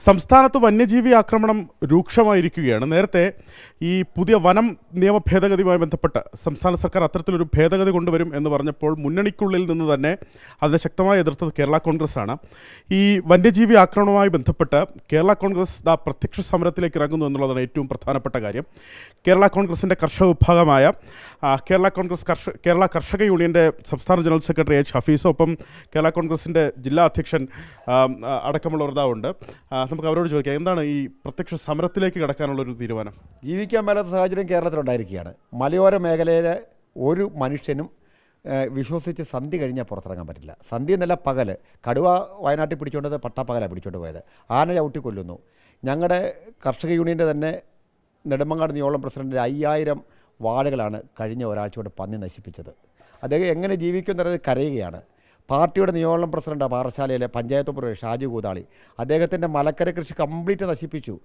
സംസ്ഥാനത്ത് വന്യജീവി ആക്രമണം രൂക്ഷമായിരിക്കുകയാണ്. നേരത്തെ ഈ പുതിയ വനം നിയമ ഭേദഗതിയുമായി ബന്ധപ്പെട്ട് സംസ്ഥാന സർക്കാർ അത്തരത്തിലൊരു ഭേദഗതി കൊണ്ടുവരും എന്ന് പറഞ്ഞപ്പോൾ മുന്നണിക്കുള്ളിൽ നിന്ന് തന്നെ അതിനെ ശക്തമായി എതിർത്തത് കേരള കോൺഗ്രസ്സാണ്. ഈ വന്യജീവി ആക്രമണവുമായി ബന്ധപ്പെട്ട് കേരള കോൺഗ്രസ് പ്രത്യക്ഷ സമരത്തിലേക്ക് ഇറങ്ങുന്നു എന്നുള്ളതാണ് ഏറ്റവും പ്രധാനപ്പെട്ട കാര്യം. കേരള കോൺഗ്രസിൻ്റെ കർഷക വിഭാഗമായ കേരള കർഷക യൂണിയൻ്റെ സംസ്ഥാന ജനറൽ സെക്രട്ടറി എച്ച് ഹഫീസ്, ഒപ്പം കേരള കോൺഗ്രസിൻ്റെ ജില്ലാ അധ്യക്ഷൻ അടക്കമുള്ളവർ ഉണ്ട്. നമുക്ക് അവരോട് ചോദിക്കാം, എന്താണ് ഈ പ്രത്യക്ഷ സമരത്തിലേക്ക് കടക്കാനുള്ളൊരു തീരുമാനം? ജീവിക്കാൻ മേലാത്ത സാഹചര്യം കേരളത്തിലുണ്ടായിരിക്കുകയാണ്. മലയോര മേഖലയിലെ ഒരു മനുഷ്യനും വിശ്വസിച്ച് സന്ധി കഴിഞ്ഞാൽ പുറത്തിറങ്ങാൻ പറ്റില്ല. സന്ധി എന്നല്ല, പകൽ. കടുവ വയനാട്ടിൽ പിടിച്ചുകൊണ്ടത് പട്ടാപ്പകലാണ് പിടിച്ചുകൊണ്ട് പോയത്. ആന ചവിട്ടി കൊല്ലുന്നു. ഞങ്ങളുടെ കർഷക യൂണിയൻ്റെ തന്നെ നെടുമങ്ങാട് നിയോളം പ്രസിഡൻറ്റിൻ്റെ 5000 വാഴകളാണ് കഴിഞ്ഞ ഒരാഴ്ച കൊണ്ട് പന്നി നശിപ്പിച്ചത്. അദ്ദേഹം എങ്ങനെ ജീവിക്കുമെന്നത് കരയുകയാണ്. പാർട്ടിയുടെ നിയോജനം പ്രസിഡന്റ് പാറശാലയിലെ പഞ്ചായത്ത് പ്രസിഡന്റ് ഷാജു കൂതാളി അദ്ദേഹത്തിൻ്റെ മലക്കര കൃഷി കംപ്ലീറ്റ് നശിപ്പിച്ചു.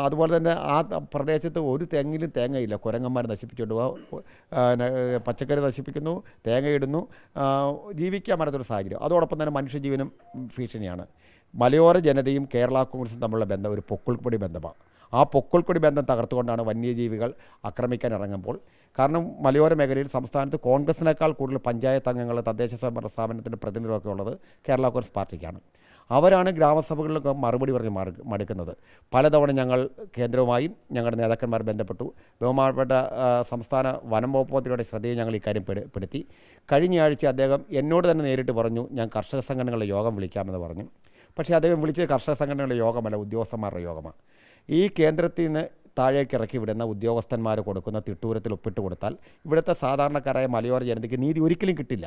അതുപോലെ തന്നെ ആ പ്രദേശത്ത് ഒരു തെങ്ങിലും തേങ്ങയില്ല. കുരങ്ങന്മാർ നശിപ്പിച്ചുകൊണ്ട് പച്ചക്കറി നശിപ്പിക്കുന്നു, തേങ്ങയിടുന്നു. ജീവിക്കാൻ പറ്റാത്തൊരു സാഹചര്യം. അതോടൊപ്പം തന്നെ മനുഷ്യജീവനും ഭീഷണിയാണ്. മലയോര ജനതയും കേരള കോൺഗ്രസും തമ്മിലുള്ള ബന്ധം ഒരു പൊക്കിൾക്കൊടി ബന്ധമാണ്. ആ പൊക്കിൾക്കൊടി ബന്ധം തകർത്തുകൊണ്ടാണ് വന്യജീവികൾ ആക്രമിക്കാൻ ഇറങ്ങുമ്പോൾ. കാരണം മലയോര മേഖലയിൽ സംസ്ഥാനത്ത് കോൺഗ്രസിനേക്കാൾ കൂടുതൽ പഞ്ചായത്ത് അംഗങ്ങൾ, തദ്ദേശ സ്വയംഭരണ സ്ഥാപനത്തിൻ്റെ പ്രതിനിധികളൊക്കെ ഉള്ളത് കേരള കോൺഗ്രസ് പാർട്ടിക്കാണ്. അവരാണ് ഗ്രാമസഭകളിലൊക്കെ മറുപടി പറഞ്ഞ് മടുക്കുന്നത്. പലതവണ ഞങ്ങൾ കേന്ദ്രവുമായും ഞങ്ങളുടെ നേതാക്കന്മാർ ബന്ധപ്പെട്ടു. ബഹുമാനപ്പെട്ട സംസ്ഥാന വനം വകുപ്പ് മന്ത്രിയുടെ ശ്രദ്ധയെ ഞങ്ങൾ ഇക്കാര്യം പെടുത്തി. കഴിഞ്ഞയാഴ്ച അദ്ദേഹം എന്നോട് തന്നെ നേരിട്ട് പറഞ്ഞു, ഞാൻ കർഷക സംഘടനകളുടെ യോഗം വിളിക്കാമെന്ന് പറഞ്ഞു. പക്ഷേ അദ്ദേഹം വിളിച്ചത് കർഷക സംഘടനകളുടെ യോഗമല്ല, ഉദ്യോഗസ്ഥന്മാരുടെ യോഗമാണ്. ഈ കേന്ദ്രത്തിൽ നിന്ന് താഴേക്ക് ഇറക്കി വിടുന്ന ഉദ്യോഗസ്ഥന്മാർ കൊടുക്കുന്ന തിട്ടൂരത്തിൽ ഒപ്പിട്ട് കൊടുത്താൽ ഇവിടുത്തെ സാധാരണക്കാരായ മലയോര ജനതയ്ക്ക് നീതി ഒരിക്കലും കിട്ടില്ല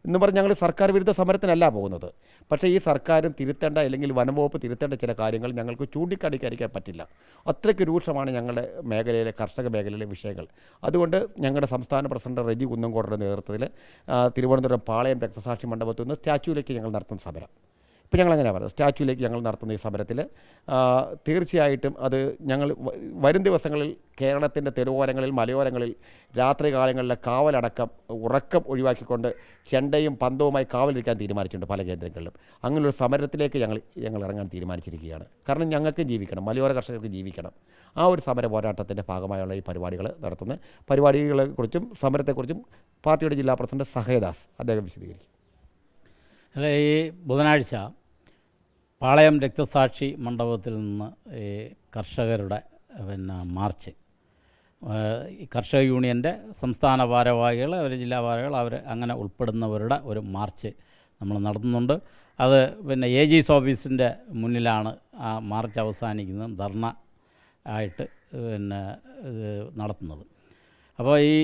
എന്ന് പറഞ്ഞ് ഞങ്ങൾ സർക്കാർ വിരുദ്ധ സമരത്തിനല്ല പോകുന്നത്. പക്ഷേ ഈ സർക്കാരും തിരുത്തേണ്ട, അല്ലെങ്കിൽ വനംവകുപ്പ് തിരുത്തേണ്ട ചില കാര്യങ്ങൾ ഞങ്ങൾക്ക് ചൂണ്ടിക്കാണിക്കാതിരിക്കാൻ പറ്റില്ല. അത്രയ്ക്ക് രൂക്ഷമാണ് ഞങ്ങളുടെ മേഖലയിലെ കർഷക മേഖലയിലെ വിഷയങ്ങൾ. അതുകൊണ്ട് ഞങ്ങളുടെ സംസ്ഥാന പ്രസിഡന്റ് റെജി കുന്നംകോടയുടെ നേതൃത്വത്തിൽ തിരുവനന്തപുരം പാളയം രക്തസാക്ഷി മണ്ഡപത്തിൽ നിന്ന് സ്റ്റാച്യൂവിലേക്ക് ഞങ്ങൾ നടത്തുന്ന സമരം. ഇപ്പോൾ ഞങ്ങളെങ്ങനെയാണ് പറയുന്നത്, സ്റ്റാച്യൂവിലേക്ക് ഞങ്ങൾ നടത്തുന്ന ഈ സമരത്തിൽ തീർച്ചയായിട്ടും അത് ഞങ്ങൾ വരും ദിവസങ്ങളിൽ കേരളത്തിൻ്റെ തെരുവോരങ്ങളിൽ, മലയോരങ്ങളിൽ രാത്രി കാലങ്ങളിലെ കാവലടക്കം ഉറക്കം ഒഴിവാക്കിക്കൊണ്ട് ചെണ്ടയും പന്തവുമായി കാവലിരിക്കാൻ തീരുമാനിച്ചിട്ടുണ്ട് പല കേന്ദ്രങ്ങളിലും. അങ്ങനെയൊരു സമരത്തിലേക്ക് ഞങ്ങൾ ഇറങ്ങാൻ തീരുമാനിച്ചിരിക്കുകയാണ്. കാരണം ഞങ്ങൾക്ക് ജീവിക്കണം, മലയോര കർഷകർക്ക് ജീവിക്കണം. ആ ഒരു സമര പോരാട്ടത്തിൻ്റെ ഭാഗമായുള്ള ഈ പരിപാടികൾ നടത്തുന്ന പരിപാടികളെക്കുറിച്ചും സമരത്തെക്കുറിച്ചും പാർട്ടിയുടെ ജില്ലാ പ്രസിഡന്റ് സഹയദാസ് അദ്ദേഹം വിശദീകരിക്കും. അല്ല, ഈ ബുധനാഴ്ച പാളയം രക്തസാക്ഷി മണ്ഡപത്തിൽ നിന്ന് ഈ കർഷകരുടെ മാർച്ച്, ഈ കർഷക യൂണിയൻ്റെ സംസ്ഥാന ഭാരവാഹികൾ, അവർ ജില്ലാ ഭാരവാഹികൾ, അവർ അങ്ങനെ ഉൾപ്പെടുന്നവരുടെ ഒരു മാർച്ച് നമ്മൾ നടത്തുന്നുണ്ട്. അത് AG's ഓഫീസിൻ്റെ മുന്നിലാണ് ആ മാർച്ച് അവസാനിക്കുന്നത്, ധർണ ആയിട്ട് നടത്തുന്നത്. അപ്പോൾ ഈ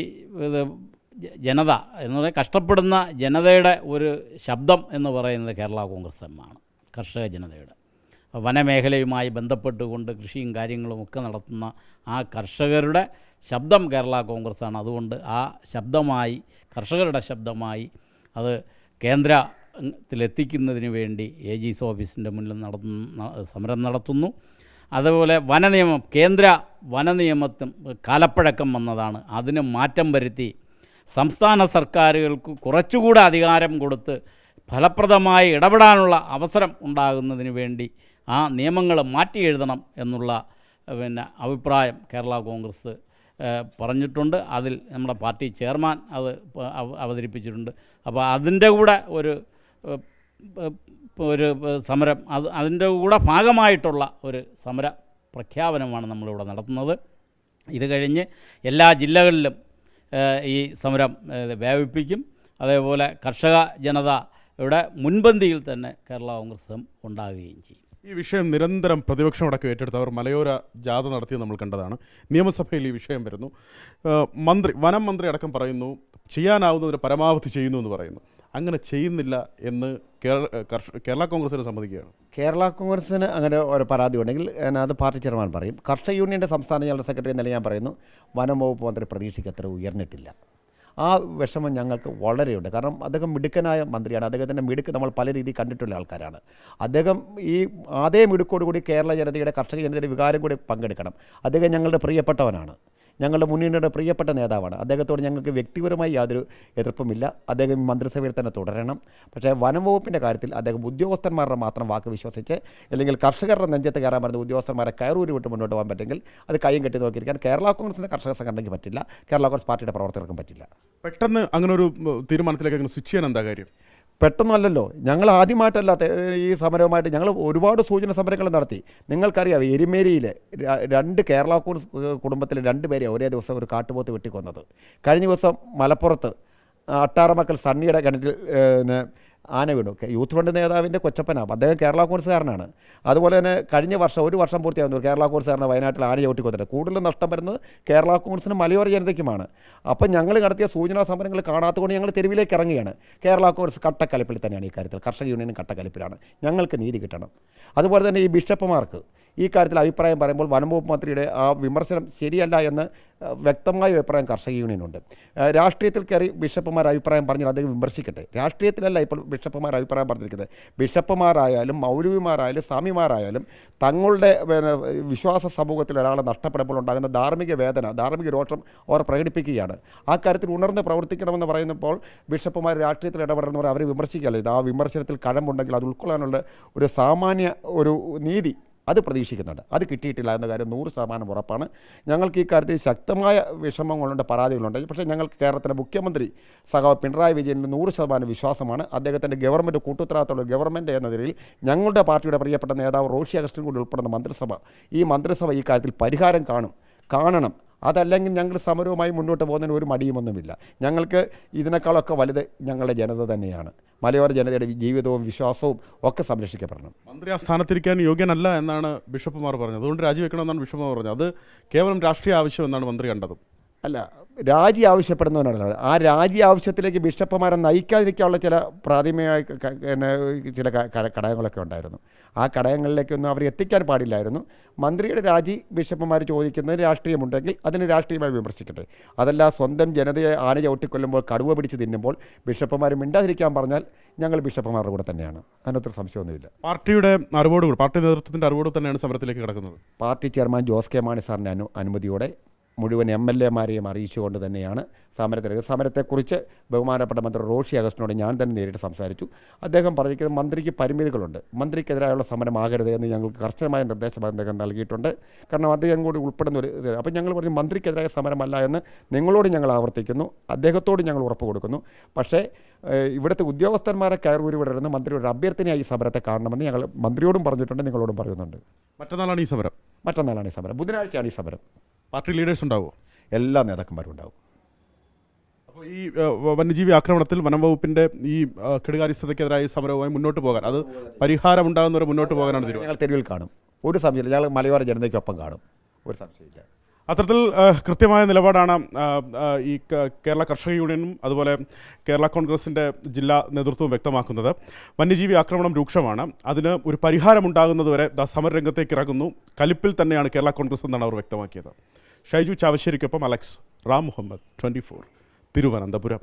ജനത എന്ന് പറയുന്നത്, കഷ്ടപ്പെടുന്ന ജനതയുടെ ഒരു ശബ്ദം എന്ന് പറയുന്നത് കേരള കോൺഗ്രസ് എമ്മാണ്, കർഷക ജനതയുടെ. വനമേഖലയുമായി ബന്ധപ്പെട്ടുകൊണ്ട് കൃഷിയും കാര്യങ്ങളും ഒക്കെ നടത്തുന്ന ആ കർഷകരുടെ ശബ്ദം കേരള കോൺഗ്രസ്സാണ്. അതുകൊണ്ട് ആ ശബ്ദമായി, കർഷകരുടെ ശബ്ദമായി അത് കേന്ദ്രത്തിലെത്തിക്കുന്നതിന് വേണ്ടി AG's ഓഫീസിൻ്റെ മുന്നിൽ സമരം നടത്തുന്നു. അതുപോലെ വനനിയമം, കേന്ദ്ര വനനിയമത്തും കാലപ്പഴക്കം വന്നതാണ്. അതിന് മാറ്റം വരുത്തി സംസ്ഥാന സർക്കാരുകൾക്ക് കുറച്ചുകൂടെ അധികാരം കൊടുത്ത് ഫലപ്രദമായി ഇടപെടാനുള്ള അവസരം ഉണ്ടാകുന്നതിന് വേണ്ടി ആ നിയമങ്ങൾ മാറ്റി എഴുതണം എന്നുള്ള അഭിപ്രായം കേരള കോൺഗ്രസ് പറഞ്ഞിട്ടുണ്ട്. അതിൽ നമ്മുടെ പാർട്ടി ചെയർമാൻ അത് അവതരിപ്പിച്ചിട്ടുണ്ട്. അപ്പോൾ അതിൻ്റെ കൂടെ ഒരു സമരം, അതിൻ്റെ കൂടെ ഭാഗമായിട്ടുള്ള ഒരു സമര പ്രഖ്യാപനമാണ് നമ്മളിവിടെ നടത്തുന്നത്. ഇത് കഴിഞ്ഞ് എല്ലാ ജില്ലകളിലും ഈ സമരം വ്യാപിപ്പിക്കും. അതേപോലെ കർഷക ജനതയുടെ മുൻപന്തിയിൽ തന്നെ കേരള കോൺഗ്രസും ഉണ്ടാകുകയും ചെയ്യും. ഈ വിഷയം നിരന്തരം പ്രതിപക്ഷമടക്കം ഏറ്റെടുത്തവർ മലയോര ജാഥ നടത്തിയത് നമ്മൾ കണ്ടതാണ്. നിയമസഭയിൽ ഈ വിഷയം വരുന്നു. വനം മന്ത്രി അടക്കം പറയുന്നു, ചെയ്യാനാവുന്നതിന് പരമാവധി ചെയ്യുന്നു എന്ന് പറയുന്നു. അങ്ങനെ ചെയ്യുന്നില്ല എന്ന് കേരള കോൺഗ്രസിനെ സമ്മതിക്കുകയാണ്. കേരള കോൺഗ്രസിന് അങ്ങനെ ഒരു പരാതി ഉണ്ടെങ്കിൽ അത് പാർട്ടി ചെയർമാൻ പറയും. കർഷക യൂണിയൻ്റെ സംസ്ഥാന ജനറൽ സെക്രട്ടറി എന്നല്ല ഞാൻ പറയുന്നു, വനം വകുപ്പ് മന്ത്രി പ്രതീക്ഷയ്ക്ക് അത്ര ഉയർന്നിട്ടില്ല. ആ വിഷമം ഞങ്ങൾക്ക് വളരെയുണ്ട്. കാരണം അദ്ദേഹം മിടുക്കനായ മന്ത്രിയാണ്. അദ്ദേഹത്തിൻ്റെ മിടുക്ക് നമ്മൾ പല രീതിയിൽ കണ്ടിട്ടുള്ള ആൾക്കാരാണ്. അദ്ദേഹം ഈ അതേ മിടുക്കോടുകൂടി കേരള ജനതയുടെ, കർഷക ജനതയുടെ വികാരം കൂടി പങ്കെടുക്കണം. അദ്ദേഹം ഞങ്ങളുടെ പ്രിയപ്പെട്ടവനാണ്. ഞങ്ങളുടെ മുന്നണിയുടെ പ്രിയപ്പെട്ട നേതാവാണ്. അദ്ദേഹത്തോട് ഞങ്ങൾക്ക് വ്യക്തിപരമായി യാതൊരു എതിർപ്പുമില്ല. അദ്ദേഹം മന്ത്രിസഭയിൽ തന്നെ തുടരണം. പക്ഷേ വനം വകുപ്പിൻ്റെ കാര്യത്തിൽ അദ്ദേഹം ഉദ്യോഗസ്ഥന്മാരുടെ മാത്രം വാക്ക് വിശ്വസിച്ച് അല്ലെങ്കിൽ കർഷകരുടെ നെഞ്ചത്ത് കയറാൻ പറഞ്ഞ ഉദ്യോഗസ്ഥന്മാരെ കയറൂരി വിട്ട് മുന്നോട്ട് പോകാൻ പറ്റുമെങ്കിൽ അത് കൈയും കെട്ടി നോക്കിയിരിക്കാൻ കേരള കോൺഗ്രസിൻ്റെ കർഷക സംഘടനയ്ക്ക് പറ്റില്ല, കേരള കോൺഗ്രസ് പാർട്ടിയുടെ പ്രവർത്തകർക്കും പറ്റില്ല. പെട്ടെന്ന് അങ്ങനെ ഒരു തീരുമാനത്തിലേക്ക് അങ്ങനെ സ്വിച്ച് ചെയ്യാൻ എന്താ കാര്യം? പെട്ടെന്നല്ലല്ലോ, ഞങ്ങൾ ആദ്യമായിട്ടല്ല ഈ സമരവുമായിട്ട് ഞങ്ങൾ ഒരുപാട് സൂചന സമരങ്ങൾ നടത്തി. നിങ്ങൾക്കറിയാം, എരുമേലിയിൽ 2 കേരള കോൺഗ്രസ് കുടുംബത്തിലെ 2 പേരെ ഒരേ ദിവസം ഒരു കാട്ടുപോത്ത് വെട്ടിക്കൊന്നത്. കഴിഞ്ഞ ദിവസം മലപ്പുറത്ത് അട്ടാറമക്കൽ സണ്ണിയുടെ കിണറ്റിൽ ആന വീണു. യൂത്ത് ഫ്രണ്ട് നേതാവിൻ്റെ കൊച്ചപ്പനാണ്, അദ്ദേഹം കേരള കോൺഗ്രസ്സുകാരനാണ്. അതുപോലെ തന്നെ കഴിഞ്ഞ വർഷം 1 വർഷം പൂർത്തിയാകുന്നു കേരള കോൺഗ്രസ്സുകാരനെ വയനാട്ടിൽ ആന ചവിട്ടിക്കൊന്നിട്ട്. കൂടുതലും നഷ്ടം വരുന്നത് കേരള കോൺഗ്രസിനും മലയോര ജനതയ്ക്കുമാണ്. അപ്പം ഞങ്ങൾ നടത്തിയ സൂചനാ സമരങ്ങൾ കാണാത്തതുകൊണ്ട് ഞങ്ങൾ തെരുവിലേക്ക് ഇറങ്ങുകയാണ്. കേരള കോൺഗ്രസ് കട്ടക്കലിപ്പിൽ തന്നെയാണ് ഈ കാര്യത്തിൽ, കർഷക യൂണിയനും കട്ടക്കലിപ്പിലാണ്. ഞങ്ങൾക്ക് നീതി കിട്ടണം. അതുപോലെ തന്നെ ഈ ബിഷപ്പുമാർക്ക് ഈ കാര്യത്തിൽ അഭിപ്രായം പറയുമ്പോൾ വനംവകുപ്പ് മന്ത്രിയുടെ ആ വിമർശനം ശരിയല്ല എന്ന് വ്യക്തമായ അഭിപ്രായം കർഷക യൂണിയനുണ്ട്. രാഷ്ട്രീയത്തിൽ കയറി ബിഷപ്പുമാർ അഭിപ്രായം പറഞ്ഞാൽ അദ്ദേഹം വിമർശിക്കട്ടെ. രാഷ്ട്രീയത്തിലല്ല ഇപ്പോൾ ബിഷപ്പുമാർ അഭിപ്രായം പറഞ്ഞിരിക്കുന്നത്. ബിഷപ്പുമാരായാലും മൗലവിമാരായാലും സ്വാമിമാരായാലും തങ്ങളുടെ വിശ്വാസ സമൂഹത്തിൽ ഒരാളെ നഷ്ടപ്പെടുമ്പോൾ ഉണ്ടാകുന്ന ധാർമ്മിക വേദന, ധാർമ്മിക രോഷം അവർ പ്രകടിപ്പിക്കുകയാണ്. ആ കാര്യത്തിൽ ഉണർന്ന് പ്രവർത്തിക്കണമെന്ന് പറയുന്നപ്പോൾ ബിഷപ്പുമാർ രാഷ്ട്രീയത്തിൽ ഇടപെടണമെന്ന് അവർ വിമർശിക്കുകയല്ല. ഇത് ആ വിമർശനത്തിൽ കഴമ്പുണ്ടെങ്കിൽ അത് ഉൾക്കൊള്ളാനുള്ള ഒരു സാമാന്യ ഒരു നീതി അത് പ്രതീക്ഷിക്കുന്നുണ്ട്. അത് കിട്ടിയിട്ടില്ല എന്ന കാര്യം 100% ഉറപ്പാണ്. ഞങ്ങൾക്ക് ഈ കാര്യത്തിൽ ശക്തമായ വിഷമങ്ങളുണ്ട്, പരാതികളുണ്ട്. പക്ഷേ ഞങ്ങൾക്ക് കേരളത്തിലെ മുഖ്യമന്ത്രി സഖാവ് പിണറായി വിജയനിൽ 100% വിശ്വാസമാണ്. അദ്ദേഹത്തിൻ്റെ ഗവൺമെൻറ് കൂട്ടുത്തരവാദിത്തമുള്ള ഗവൺമെൻറ് എന്ന നിലയിൽ ഞങ്ങളുടെ പാർട്ടിയുടെ പ്രിയപ്പെട്ട നേതാവ് റോഷി അഗസ്റ്റിൻ കൂടി ഉൾപ്പെടുന്ന ഈ മന്ത്രിസഭ ഈ കാര്യത്തിൽ പരിഹാരം കാണണം. അതല്ലെങ്കിൽ ഞങ്ങൾ സമരവുമായി മുന്നോട്ട് പോകുന്നതിന് ഒരു മടിയുമൊന്നുമില്ല. ഞങ്ങൾക്ക് ഇതിനേക്കാളൊക്കെ വലുത് ഞങ്ങളുടെ ജനത തന്നെയാണ്. മലയോര ജനതയുടെ ജീവിതവും വിശ്വാസവും ഒക്കെ സംരക്ഷിക്കപ്പെടണം. മന്ത്രി ആ സ്ഥാനത്തിരിക്കാൻ യോഗ്യനല്ല എന്നാണ് ബിഷപ്പുമാർ പറഞ്ഞത്. അതുകൊണ്ട് രാജിവെക്കണമെന്നാണ് ബിഷപ്പുമാർ പറഞ്ഞത്. അത് കേവലം രാഷ്ട്രീയ ആവശ്യം എന്നാണ് മന്ത്രി കണ്ടത്. അല്ല, രാജി ആവശ്യപ്പെടുന്നവനാണ്. ആ രാജി ആവശ്യത്തിലേക്ക് ബിഷപ്പുമാരെ നയിക്കാതിരിക്കാനുള്ള ചില പ്രാഥമികമായ ചില ഘടകങ്ങളൊക്കെ ഉണ്ടായിരുന്നു. ആ ഘടകങ്ങളിലേക്കൊന്നും അവർ എത്തിക്കാൻ പാടില്ലായിരുന്നു. മന്ത്രിയുടെ രാജി ബിഷപ്പുമാർ ചോദിക്കുന്നത് രാഷ്ട്രീയമുണ്ടെങ്കിൽ അതിന് രാഷ്ട്രീയമായി വിമർശിക്കട്ടെ. അതല്ല, സ്വന്തം ജനതയെ ആന ചവിട്ടിക്കൊല്ലുമ്പോൾ കടുവ പിടിച്ച് തിന്നുമ്പോൾ ബിഷപ്പുമാർ മിണ്ടാതിരിക്കാൻ പറഞ്ഞാൽ ഞങ്ങൾ ബിഷപ്പുമാരുടെ കൂടെ തന്നെയാണ്. അതിനൊത്ര സംശയമൊന്നുമില്ല. പാർട്ടി നേതൃത്വത്തിൻ്റെ അറിവോട് തന്നെയാണ് സമരത്തിലേക്ക് കിടക്കുന്നത്. Party chairman Jose K Mani സാറിൻ്റെ അനുമതിയോടെ മുഴുവൻ MLA-മാരെയും അറിയിച്ചുകൊണ്ട് തന്നെയാണ് സമരത്തെക്കുറിച്ച് ബഹുമാനപ്പെട്ട മന്ത്രി റോഷി അഗസ്റ്റിനോട് ഞാൻ തന്നെ നേരിട്ട് സംസാരിച്ചു. അദ്ദേഹം പറഞ്ഞിരിക്കുന്നത് മന്ത്രിക്ക് പരിമിതികളുണ്ട്, മന്ത്രിക്കെതിരായുള്ള സമരമാകരുത് എന്ന് ഞങ്ങൾക്ക് കർശനമായ നിർദ്ദേശം അദ്ദേഹം നൽകിയിട്ടുണ്ട്. കാരണം അദ്ദേഹം കൂടി ഉൾപ്പെടുന്ന ഒരു ഇത്. അപ്പം ഞങ്ങൾ പറഞ്ഞു മന്ത്രിക്കെതിരായ സമരമല്ല എന്ന് നിങ്ങളോട് ഞങ്ങൾ ആവർത്തിക്കുന്നു, അദ്ദേഹത്തോട് ഞങ്ങൾ ഉറപ്പ് കൊടുക്കുന്നു. പക്ഷേ ഇവിടുത്തെ ഉദ്യോഗസ്ഥന്മാരെ കയറൂരി വിടരുന്ന മന്ത്രിയുടെ അഭ്യർത്ഥനയായി ഈ സമരത്തെ കാണണമെന്ന് ഞങ്ങൾ മന്ത്രിയോടും പറഞ്ഞിട്ടുണ്ട്, നിങ്ങളോടും പറയുന്നുണ്ട്. മറ്റന്നാളാണ് ഈ സമരം. ബുധനാഴ്ചയാണ് ഈ സമരം. പാർട്ടി ലീഡേഴ്സ് ഉണ്ടാവുമോ? എല്ലാ നേതാക്കന്മാരും ഉണ്ടാവും. അപ്പോൾ ഈ വന്യജീവി ആക്രമണത്തിൽ വനം വകുപ്പിൻ്റെ ഈ കെടുകാര്യസ്ഥതയ്ക്കെതിരായ സമരവുമായി മുന്നോട്ട് പോകാൻ, അത് പരിഹാരം ഉണ്ടാകുന്നവരെ മുന്നോട്ട് പോകാനാണ് തീരുമാനം. ഞങ്ങൾ തെരുവിൽ കാണും, ഒരു സംശയമില്ല. ഞങ്ങൾ മലയോര ജനതയ്ക്കൊപ്പം കാണും, ഒരു സംശയമില്ല. അത്തരത്തിൽ കൃത്യമായ നിലപാടാണ് ഈ കേരള കർഷക യൂണിയനും അതുപോലെ കേരള കോൺഗ്രസിൻ്റെ ജില്ലാ നേതൃത്വവും വ്യക്തമാക്കുന്നത്. വന്യജീവി ആക്രമണം രൂക്ഷമാണ്, അതിന് ഒരു പരിഹാരമുണ്ടാകുന്നതുവരെ സമരരംഗത്തേക്ക് ഇറങ്ങുന്നു. കലിപ്പിൽ തന്നെയാണ് കേരള കോൺഗ്രസ് എന്നാണ് അവർ വ്യക്തമാക്കിയത്. ഷൈജു ചാവശ്ശേരിക്കൊപ്പം അലക്സ് റാം മുഹമ്മദ്, 24 തിരുവനന്തപുരം.